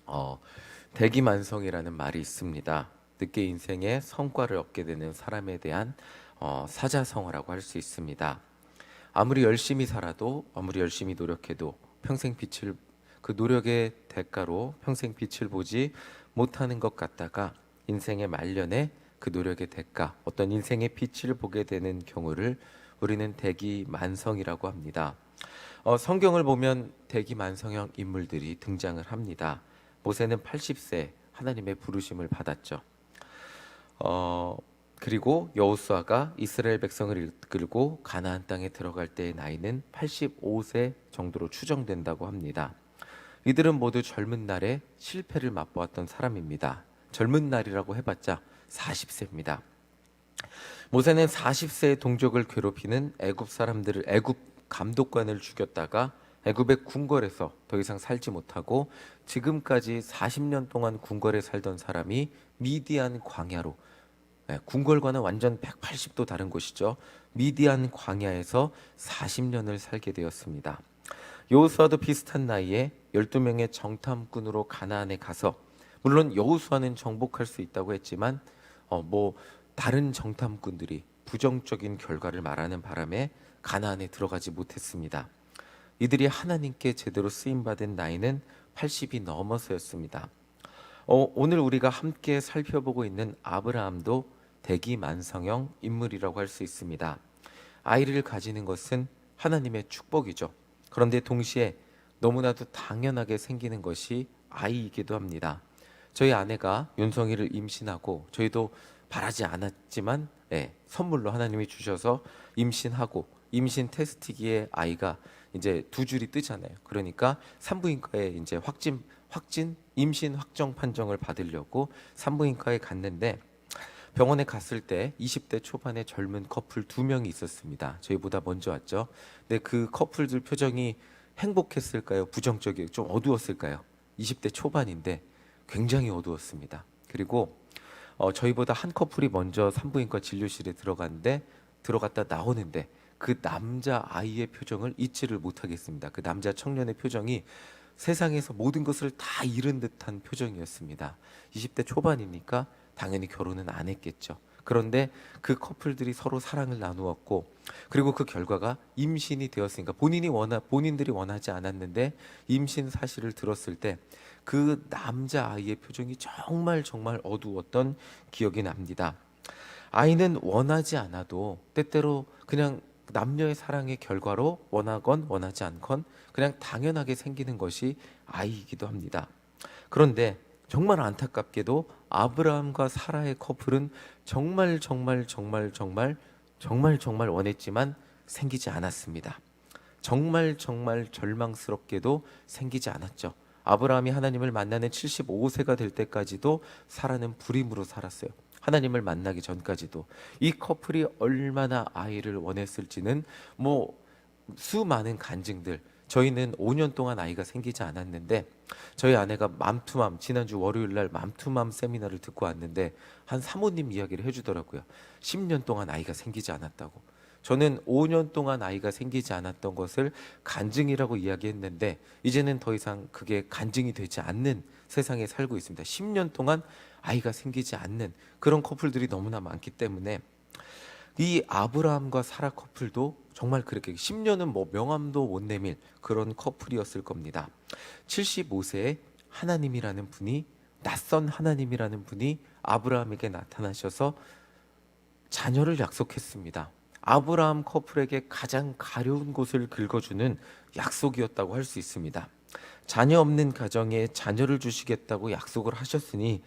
어, 대기만성이라는 말이 있습니다. 늦게 인생에 성과를 얻게 되는 사람에 대한 사자성어라고 할 수 있습니다. 아무리 열심히 살아도, 아무리 열심히 노력해도 평생 빛을 그 노력의 대가로 평생 빛을 보지 못하는 것 같다가 인생의 말년에 그 노력의 대가, 어떤 인생의 빛을 보게 되는 경우를 우리는 대기만성이라고 합니다. 성경을 보면 대기만성형 인물들이 등장을 합니다. 모세는 80세 하나님의 부르심을 받았죠. 그리고 여호수아가 이스라엘 백성을 이끌고 가나안 땅에 들어갈 때의 나이는 85세 정도로 추정된다고 합니다. 이들은 모두 젊은 날에 실패를 맛보았던 사람입니다. 젊은 날이라고 해봤자 40세입니다. 모세는 40세의 동족을 괴롭히는 애굽 감독관을 죽였다가 애굽의 궁궐에서 더 이상 살지 못하고 지금까지 40년 동안 궁궐에 살던 사람이 미디안 광야로, 궁궐과는 완전 180도 다른 곳이죠. 미디안 광야에서 40년을 살게 되었습니다. 여호수아도 비슷한 나이에 12명의 정탐꾼으로 가나안에 가서, 물론 여호수아는 정복할 수 있다고 했지만 다른 정탐꾼들이 부정적인 결과를 말하는 바람에 가나안에 들어가지 못했습니다. 이들이 하나님께 제대로 쓰임받은 나이는 80이 넘어서였습니다. 오늘 우리가 함께 살펴보고 있는 아브라함도 대기만성형 인물이라고 할 수 있습니다. 아이를 가지는 것은 하나님의 축복이죠. 그런데 동시에 너무나도 당연하게 생기는 것이 아이이기도 합니다. 저희 아내가 윤성이를 임신하고, 저희도 바라지 않았지만 선물로 하나님이 주셔서 임신하고, 임신 테스트기에 아이가 이제 두 줄이 뜨잖아요. 그러니까 산부인과에 이제 확진 임신 확정 판정을 받으려고 산부인과에 갔는데, 병원에 갔을 때 20대 초반의 젊은 커플 두 명이 있었습니다. 저희보다 먼저 왔죠. 근데 그 커플들 표정이 행복했을까요? 부정적이에요? 좀 어두웠을까요? 20대 초반인데 굉장히 어두웠습니다. 그리고 저희보다 한 커플이 먼저 산부인과 진료실에 들어갔다 나오는데 그 남자 아이의 표정을 잊지를 못하겠습니다. 그 남자 청년의 표정이 세상에서 모든 것을 다 잃은 듯한 표정이었습니다. 20대 초반이니까 당연히 결혼은 안 했겠죠. 그런데 그 커플들이 서로 사랑을 나누었고, 그리고 그 결과가 임신이 되었으니까 본인들이 원하지 않았는데 임신 사실을 들었을 때 그 남자 아이의 표정이 정말 정말 어두웠던 기억이 납니다. 아이는 원하지 않아도 때때로 그냥 남녀의 사랑의 결과로 원하건 원하지 않건 그냥 당연하게 생기는 것이 아이이기도 합니다. 그런데 정말 안타깝게도 아브라함과 사라의 커플은 정말 정말 정말 정말 정말 정말 원했지만 생기지 않았습니다. 정말 정말 절망스럽게도 생기지 않았죠. 아브라함이 하나님을 만나는 75세가 될 때까지도 사라는 불임으로 살았어요. 하나님을 만나기 전까지도. 이 커플이 얼마나 아이를 원했을지는 수많은 간증들, 저희는 5년 동안 아이가 생기지 않았는데, 저희 아내가 맘투맘, 지난주 월요일 날 맘투맘 세미나를 듣고 왔는데 한 사모님 이야기를 해주더라고요. 10년 동안 아이가 생기지 않았다고. 저는 5년 동안 아이가 생기지 않았던 것을 간증이라고 이야기했는데, 이제는 더 이상 그게 간증이 되지 않는 세상에 살고 있습니다. 10년 동안 아이가 생기지 않는 그런 커플들이 너무나 많기 때문에 이 아브라함과 사라 커플도 정말 그렇게 10년은 명함도 못 내밀 그런 커플이었을 겁니다. 75세에 하나님이라는 분이, 낯선 하나님이라는 분이 아브라함에게 나타나셔서 자녀를 약속했습니다. 아브라함 커플에게 가장 가려운 곳을 긁어주는 약속이었다고 할 수 있습니다. 자녀 없는 가정에 자녀를 주시겠다고 약속을 하셨으니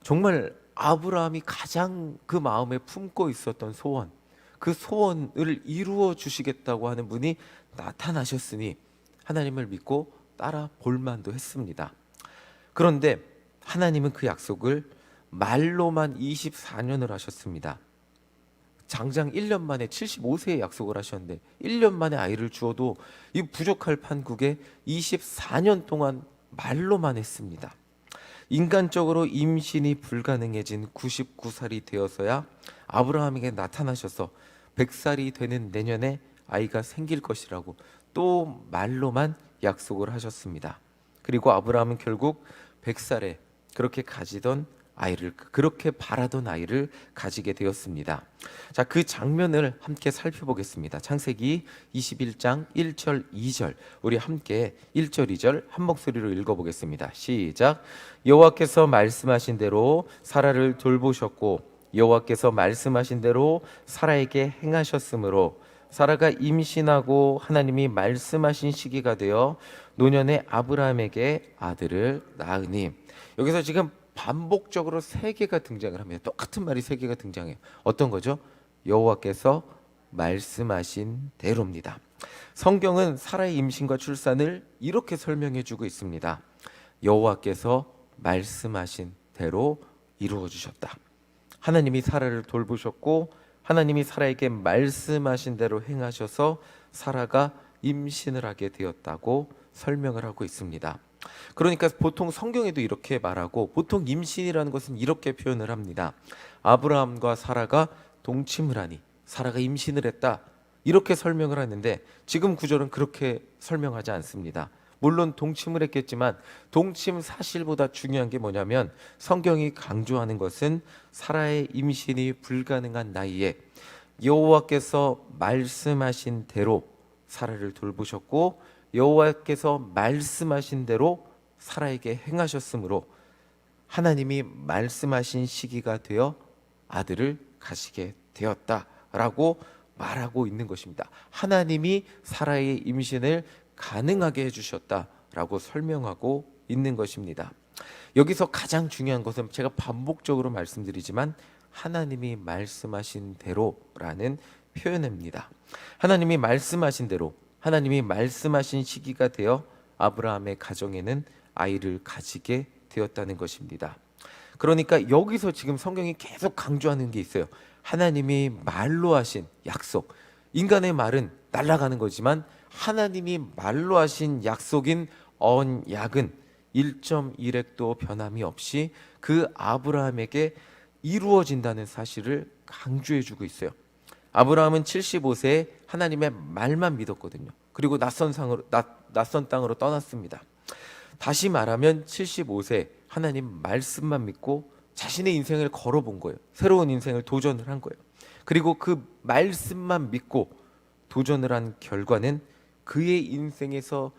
정말 아브라함이 가장 그 마음에 품고 있었던 소원, 그 소원을 이루어 주시겠다고 하는 분이 나타나셨으니 하나님을 믿고 따라 볼 만도 했습니다. 그런데 하나님은 그 약속을 말로만 24년을 하셨습니다. 장장 1년 만에 75세에 약속을 하셨는데 1년 만에 아이를 주어도 이 부족할 판국에 24년 동안 말로만 했습니다. 인간적으로 임신이 불가능해진 99살이 되어서야 아브라함에게 나타나셔서 100살이 되는 내년에 아이가 생길 것이라고 또 말로만 약속을 하셨습니다. 그리고 아브라함은 결국 100살에 그렇게 가지던 아이를, 그렇게 바라던 아이를 가지게 되었습니다. 자, 그 장면을 함께 살펴보겠습니다. 창세기 21장 1절 2절, 우리 함께 1절 2절 한 목소리로 읽어보겠습니다. 시작. 여호와께서 말씀하신 대로 사라를 돌보셨고 여호와께서 말씀하신 대로 사라에게 행하셨으므로 사라가 임신하고 하나님이 말씀하신 시기가 되어 노년의 아브라함에게 아들을 낳으니. 여기서 지금 반복적으로 세 개가 등장을 합니다. 똑같은 말이 세 개가 등장해요. 어떤 거죠? 여호와께서 말씀하신 대로입니다. 성경은 사라의 임신과 출산을 이렇게 설명해 주고 있습니다. 여호와께서 말씀하신 대로 이루어 주셨다. 하나님이 사라를 돌보셨고 하나님이 사라에게 말씀하신 대로 행하셔서 사라가 임신을 하게 되었다고 설명을 하고 있습니다. 그러니까 보통 성경에도 이렇게 말하고, 보통 임신이라는 것은 이렇게 표현을 합니다. 아브라함과 사라가 동침을 하니 사라가 임신을 했다, 이렇게 설명을 하는데 지금 구절은 그렇게 설명하지 않습니다. 물론 동침을 했겠지만 동침 사실보다 중요한 게 뭐냐면, 성경이 강조하는 것은 사라의 임신이 불가능한 나이에 여호와께서 말씀하신 대로 사라를 돌보셨고 여호와께서 말씀하신 대로 사라에게 행하셨으므로 하나님이 말씀하신 시기가 되어 아들을 가지게 되었다라고 말하고 있는 것입니다. 하나님이 사라의 임신을 가능하게 해주셨다라고 설명하고 있는 것입니다. 여기서 가장 중요한 것은 제가 반복적으로 말씀드리지만 하나님이 말씀하신 대로라는 표현입니다. 하나님이 말씀하신 대로, 하나님이 말씀하신 시기가 되어 아브라함의 가정에는 아이를 가지게 되었다는 것입니다. 그러니까 여기서 지금 성경이 계속 강조하는 게 있어요. 하나님이 말로 하신 약속, 인간의 말은 날아가는 거지만 하나님이 말로 하신 약속인 언약은 1.1획도 변함이 없이 그 아브라함에게 이루어진다는 사실을 강조해 주고 있어요. 아브라함은 75세에 하나님의 말만 믿었거든요. 그리고 낯선 땅으로 떠났습니다. 다시 말하면 75세 하나님 말씀만 믿고 자신의 인생을 걸어본 거예요. 새로운 인생을 도전을 한 거예요. 그리고 그 말씀만 믿고 도전을 한 결과는 그의 인생에서,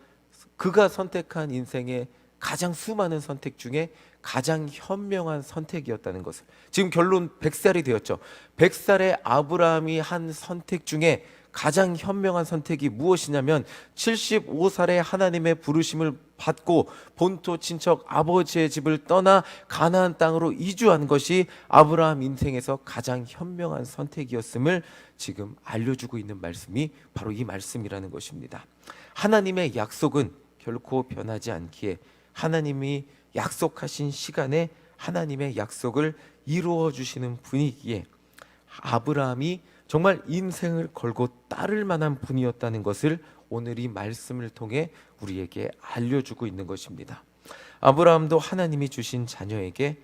그가 선택한 인생의 가장 수많은 선택 중에 가장 현명한 선택이었다는 것을, 지금 결론 100살이 되었죠. 100살의 아브라함이 한 선택 중에 가장 현명한 선택이 무엇이냐면 75살에 하나님의 부르심을 받고 본토 친척 아버지의 집을 떠나 가나안 땅으로 이주한 것이 아브라함 인생에서 가장 현명한 선택이었음을 지금 알려주고 있는 말씀이 바로 이 말씀이라는 것입니다. 하나님의 약속은 결코 변하지 않기에 하나님이 약속하신 시간에 하나님의 약속을 이루어 주시는 분이기에 아브라함이 정말 인생을 걸고 따를 만한 분이었다는 것을 오늘 이 말씀을 통해 우리에게 알려주고 있는 것입니다. 아브라함도 하나님이 주신 자녀에게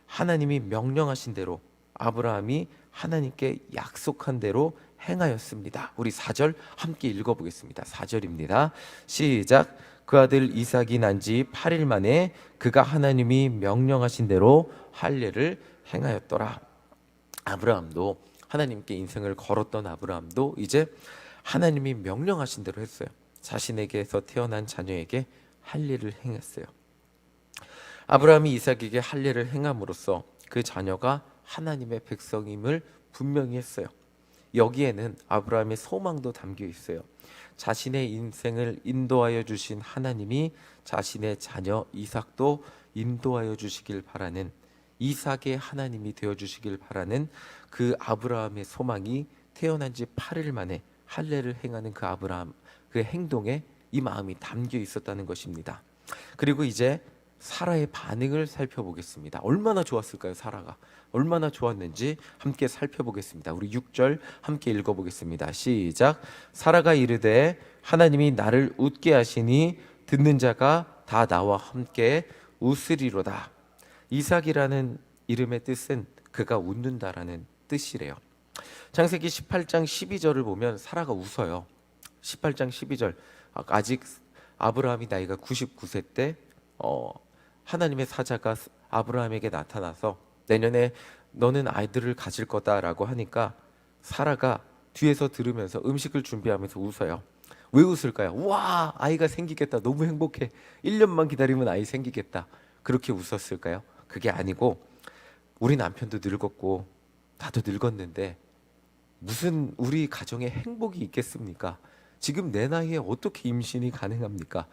하나님이 명령하신 대로 아브라함이 하나님께 약속한 대로 행하였습니다. 우리 4절 함께 읽어보겠습니다. 4절입니다. 시작. 그 아들 이삭이 난 지 8일 만에 그가 하나님이 명령하신 대로 할례를 행하였더라. 아브라함도, 하나님께 인생을 걸었던 아브라함도 이제 하나님이 명령하신 대로 했어요. 자신에게서 태어난 자녀에게 할례를 행했어요. 아브라함이 이삭에게 할례를 행함으로써 그 자녀가 하나님의 백성임을 분명히 했어요. 여기에는 아브라함의 소망도 담겨 있어요. 자신의 인생을 인도하여 주신 하나님이 자신의 자녀 이삭도 인도하여 주시길 바라는, 이삭의 하나님이 되어 주시길 바라는 그 아브라함의 소망이 태어난 지 8일 만에 할례를 행하는 그 아브라함, 그 행동에 이 마음이 담겨 있었다는 것입니다. 그리고 이제 사라의 반응을 살펴보겠습니다. 얼마나 좋았을까요? 사라가 얼마나 좋았는지 함께 살펴보겠습니다. 우리 6절 함께 읽어보겠습니다. 시작. 사라가 이르되 하나님이 나를 웃게 하시니 듣는 자가 다 나와 함께 웃으리로다. 이삭이라는 이름의 뜻은 그가 웃는다라는 뜻이래요. 창세기 18장 12절을 보면 사라가 웃어요. 18장 12절, 아직 아브라함이 나이가 99세 때 하나님의 사자가 아브라함에게 나타나서 내년에 너는 아이들을 가질 거다라고 하니까 사라가 뒤에서 들으면서 음식을 준비하면서 웃어요. 왜 웃을까요? 와, 아이가 생기겠다. 너무 행복해. 1년만 기다리면 아이 생기겠다. 그렇게 웃었을까요? 그게 아니고 우리 남편도 늙었고 나도 늙었는데 무슨 우리 가정에 행복이 있겠습니까? 지금 내 나이에 어떻게 임신이 가능합니까?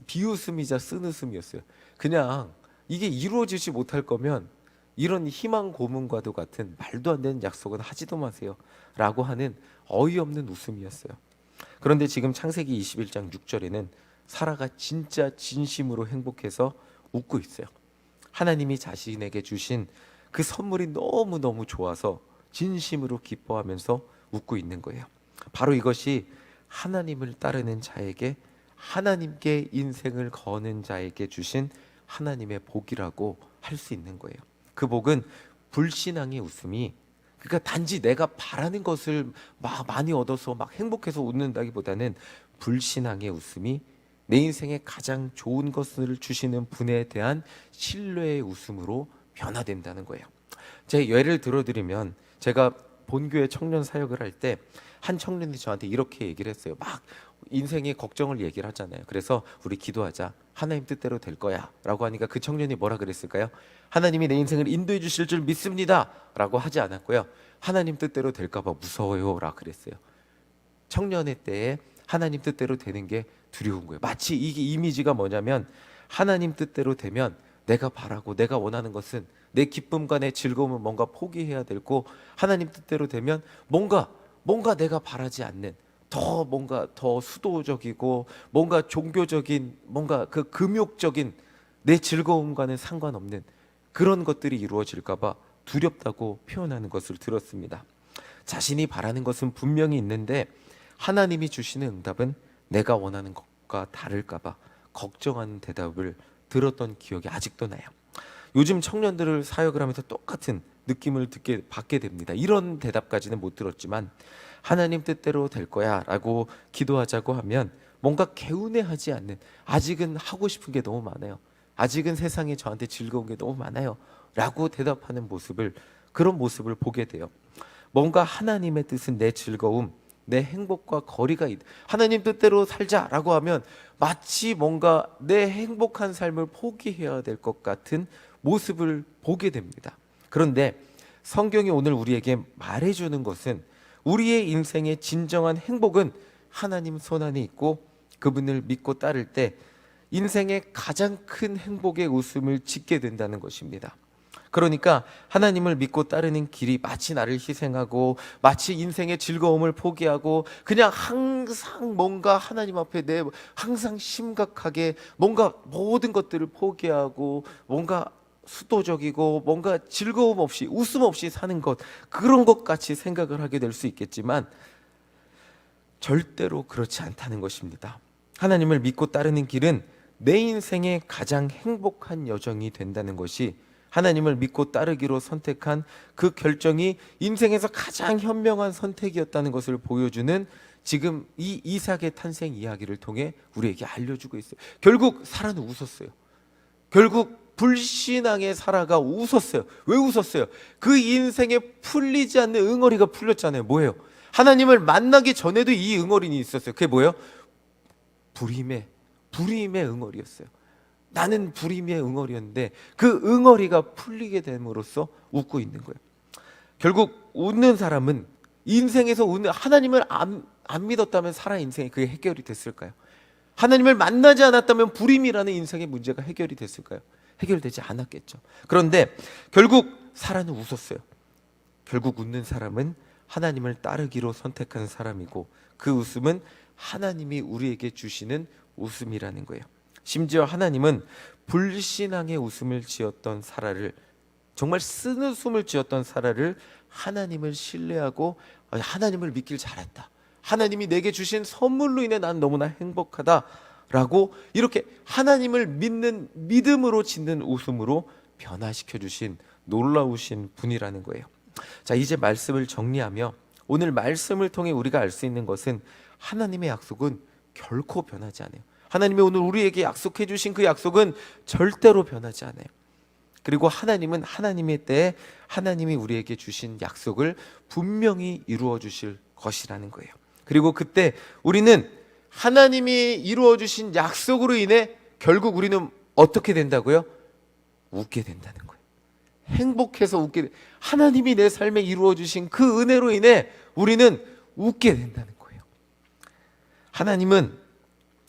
비웃음이자 쓴웃음이었어요. 그냥 이게 이루어지지 못할 거면 이런 희망 고문과도 같은 말도 안 되는 약속은 하지도 마세요 라고 하는 어이없는 웃음이었어요. 그런데 지금 창세기 21장 6절에는 사라가 진짜 진심으로 행복해서 웃고 있어요. 하나님이 자신에게 주신 그 선물이 너무너무 좋아서 진심으로 기뻐하면서 웃고 있는 거예요. 바로 이것이 하나님을 따르는 자에게, 하나님께 인생을 거는 자에게 주신 하나님의 복이라고 할 수 있는 거예요. 그 복은 불신앙의 웃음이, 그러니까 단지 내가 바라는 것을 막 많이 얻어서 막 행복해서 웃는다기보다는 불신앙의 웃음이 내 인생에 가장 좋은 것을 주시는 분에 대한 신뢰의 웃음으로 변화된다는 거예요. 제 예를 들어드리면, 제가 본교회 청년 사역을 할 때 한 청년이 저한테 이렇게 얘기를 했어요. 막 인생의 걱정을 얘기를 하잖아요. 그래서 우리 기도하자, 하나님 뜻대로 될 거야 라고 하니까 그 청년이 뭐라 그랬을까요? 하나님이 내 인생을 인도해 주실 줄 믿습니다 라고 하지 않았고요, 하나님 뜻대로 될까 봐 무서워요 라 그랬어요. 청년의 때에 하나님 뜻대로 되는 게 두려운 거예요. 마치 이게 이미지가 뭐냐면, 하나님 뜻대로 되면 내가 바라고 내가 원하는 것은, 내 기쁨과 내 즐거움은 뭔가 포기해야 되고, 하나님 뜻대로 되면 뭔가 내가 바라지 않는 뭔가 더 수도적이고 뭔가 종교적인, 뭔가 그 금욕적인 내 즐거움과는 상관없는 그런 것들이 이루어질까 봐 두렵다고 표현하는 것을 들었습니다. 자신이 바라는 것은 분명히 있는데 하나님이 주시는 응답은 내가 원하는 것과 다를까 봐 걱정하는 대답을 들었던 기억이 아직도 나요. 요즘 청년들을 사역을 하면서 똑같은 느낌을 받게 됩니다. 이런 대답까지는 못 들었지만, 하나님 뜻대로 될 거야 라고 기도하자고 하면 뭔가 개운해하지 않는, 아직은 하고 싶은 게 너무 많아요, 아직은 세상에 저한테 즐거운 게 너무 많아요 라고 대답하는 그런 모습을 보게 돼요. 뭔가 하나님의 뜻은 내 즐거움, 내 행복과 거리가 하나님 뜻대로 살자라고 하면 마치 뭔가 내 행복한 삶을 포기해야 될 것 같은 모습을 보게 됩니다. 그런데 성경이 오늘 우리에게 말해주는 것은, 우리의 인생의 진정한 행복은 하나님 손 안에 있고 그분을 믿고 따를 때 인생의 가장 큰 행복의 웃음을 짓게 된다는 것입니다. 그러니까 하나님을 믿고 따르는 길이 마치 나를 희생하고, 마치 인생의 즐거움을 포기하고, 그냥 항상 뭔가 하나님 앞에 항상 심각하게 뭔가 모든 것들을 포기하고, 뭔가 수도적이고 뭔가 즐거움 없이 웃음 없이 사는 것, 그런 것 같이 생각을 하게 될 수 있겠지만 절대로 그렇지 않다는 것입니다. 하나님을 믿고 따르는 길은 내 인생의 가장 행복한 여정이 된다는 것이, 하나님을 믿고 따르기로 선택한 그 결정이 인생에서 가장 현명한 선택이었다는 것을 보여주는 지금 이 이삭의 탄생 이야기를 통해 우리에게 알려주고 있어요. 결국 사라는 웃었어요. 결국 불신앙의 사라가 웃었어요. 왜 웃었어요? 그 인생에 풀리지 않는 응어리가 풀렸잖아요. 뭐예요? 하나님을 만나기 전에도 이 응어리는 있었어요. 그게 뭐예요? 불임의 응어리였어요. 나는 불임의 응어리였는데 그 응어리가 풀리게 됨으로써 웃고 있는 거예요. 결국 웃는 사람은, 인생에서 하나님을 안 믿었다면 사라 인생이 그게 해결이 됐을까요? 하나님을 만나지 않았다면 불임이라는 인생의 문제가 해결이 됐을까요? 해결되지 않았겠죠. 그런데 결국 사라는 웃었어요. 결국 웃는 사람은 하나님을 따르기로 선택한 사람이고, 그 웃음은 하나님이 우리에게 주시는 웃음이라는 거예요. 심지어 하나님은 불신앙의 웃음을 지었던 사라를, 정말 쓴웃음을 지었던 사라를 하나님을 신뢰하고 하나님을 믿길 잘했다, 하나님이 내게 주신 선물로 인해 난 너무나 행복하다 라고, 이렇게 하나님을 믿는 믿음으로 짓는 웃음으로 변화시켜 주신 놀라우신 분이라는 거예요. 자, 이제 말씀을 정리하며 오늘 말씀을 통해 우리가 알 수 있는 것은, 하나님의 약속은 결코 변하지 않아요. 하나님이 오늘 우리에게 약속해 주신 그 약속은 절대로 변하지 않아요. 그리고 하나님은 하나님의 때에 하나님이 우리에게 주신 약속을 분명히 이루어 주실 것이라는 거예요. 그리고 그때 우리는 하나님이 이루어 주신 약속으로 인해 결국 우리는 어떻게 된다고요? 웃게 된다는 거예요. 행복해서 웃게, 하나님이 내 삶에 이루어 주신 그 은혜로 인해 우리는 웃게 된다는 거예요. 하나님은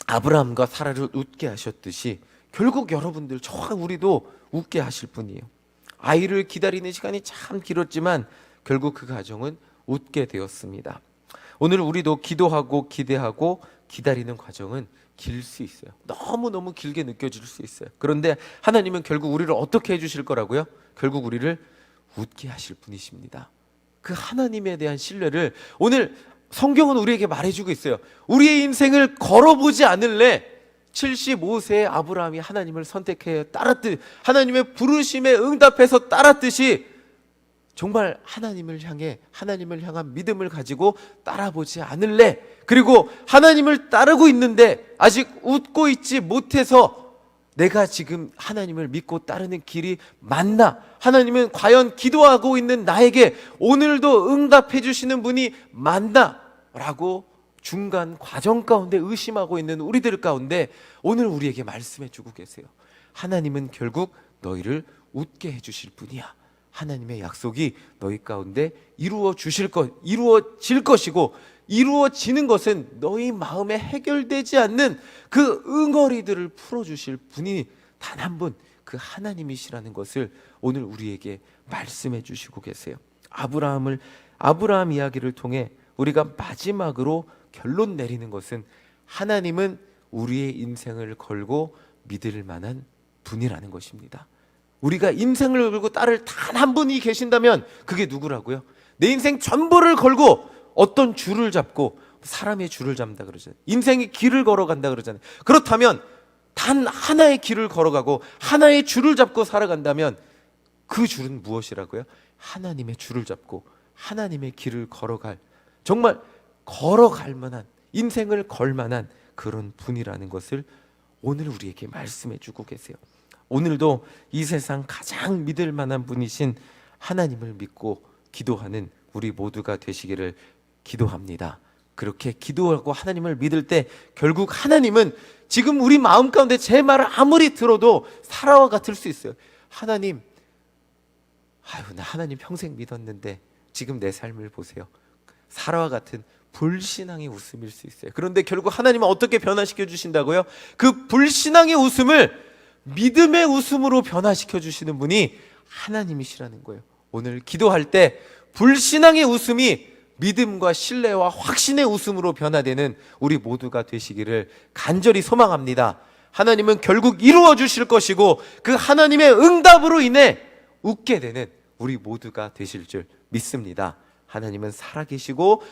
아브라함과 사라를 웃게 하셨듯이 결국 여러분들, 저와 우리도 웃게 하실 분이에요. 아이를 기다리는 시간이 참 길었지만 결국 그 가정은 웃게 되었습니다. 오늘 우리도 기도하고 기대하고 기다리는 과정은 길 수 있어요. 너무너무 길게 느껴질 수 있어요. 그런데 하나님은 결국 우리를 어떻게 해주실 거라고요? 결국 우리를 웃게 하실 분이십니다. 그 하나님에 대한 신뢰를 오늘 성경은 우리에게 말해주고 있어요. 우리의 인생을 걸어보지 않을래? 75세의 아브라함이 하나님을 선택해 따랐듯, 하나님의 부르심에 응답해서 따랐듯이 정말 하나님을 향한 믿음을 가지고 따라보지 않을래? 그리고 하나님을 따르고 있는데 아직 웃고 있지 못해서 내가 지금 하나님을 믿고 따르는 길이 맞나? 하나님은 과연 기도하고 있는 나에게 오늘도 응답해 주시는 분이 맞나? 라고 중간 과정 가운데 의심하고 있는 우리들 가운데 오늘 우리에게 말씀해 주고 계세요. 하나님은 결국 너희를 웃게 해 주실 분이야. 하나님의 약속이 너희 가운데 이루어질 것이고, 이루어지는 것은 너희 마음에 해결되지 않는 그 응어리들을 풀어주실 분이 단 한 분, 그 하나님이시라는 것을 오늘 우리에게 말씀해 주시고 계세요. 아브라함 이야기를 통해 우리가 마지막으로 결론 내리는 것은 하나님은 우리의 인생을 걸고 믿을 만한 분이라는 것입니다. 우리가 인생을 걸고 따를 단 한 분이 계신다면 그게 누구라고요? 내 인생 전부를 걸고 어떤 줄을 잡고, 사람의 줄을 잡는다 그러잖아요. 인생의 길을 걸어간다 그러잖아요. 그렇다면 단 하나의 길을 걸어가고 하나의 줄을 잡고 살아간다면 그 줄은 무엇이라고요? 하나님의 줄을 잡고 하나님의 길을 걸어갈, 정말 걸어갈 만한, 인생을 걸 만한 그런 분이라는 것을 오늘 우리에게 말씀해 주고 계세요. 오늘도 이 세상 가장 믿을 만한 분이신 하나님을 믿고 기도하는 우리 모두가 되시기를 기도합니다. 그렇게 기도하고 하나님을 믿을 때 결국 하나님은 지금 우리 마음 가운데 제 말을 아무리 들어도 사라와 같을 수 있어요. 하나님, 나 하나님 평생 믿었는데 지금 내 삶을 보세요. 사라와 같은 불신앙의 웃음일 수 있어요. 그런데 결국 하나님은 어떻게 변화시켜 주신다고요? 그 불신앙의 웃음을 믿음의 웃음으로 변화시켜 주시는 분이 하나님이시라는 거예요. 오늘 기도할 때 불신앙의 웃음이 믿음과 신뢰와 확신의 웃음으로 변화되는 우리 모두가 되시기를 간절히 소망합니다. 하나님은 결국 이루어 주실 것이고 그 하나님의 응답으로 인해 웃게 되는 우리 모두가 되실 줄 믿습니다. 하나님은 살아계시고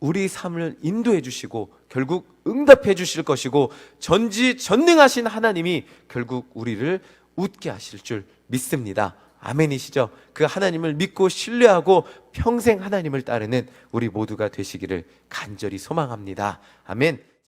우리 삶을 인도해 주시고 결국 응답해 주실 것이고 전지전능하신 하나님이 결국 우리를 웃게 하실 줄 믿습니다. 아멘이시죠? 그 하나님을 믿고 신뢰하고 평생 하나님을 따르는 우리 모두가 되시기를 간절히 소망합니다. 아멘.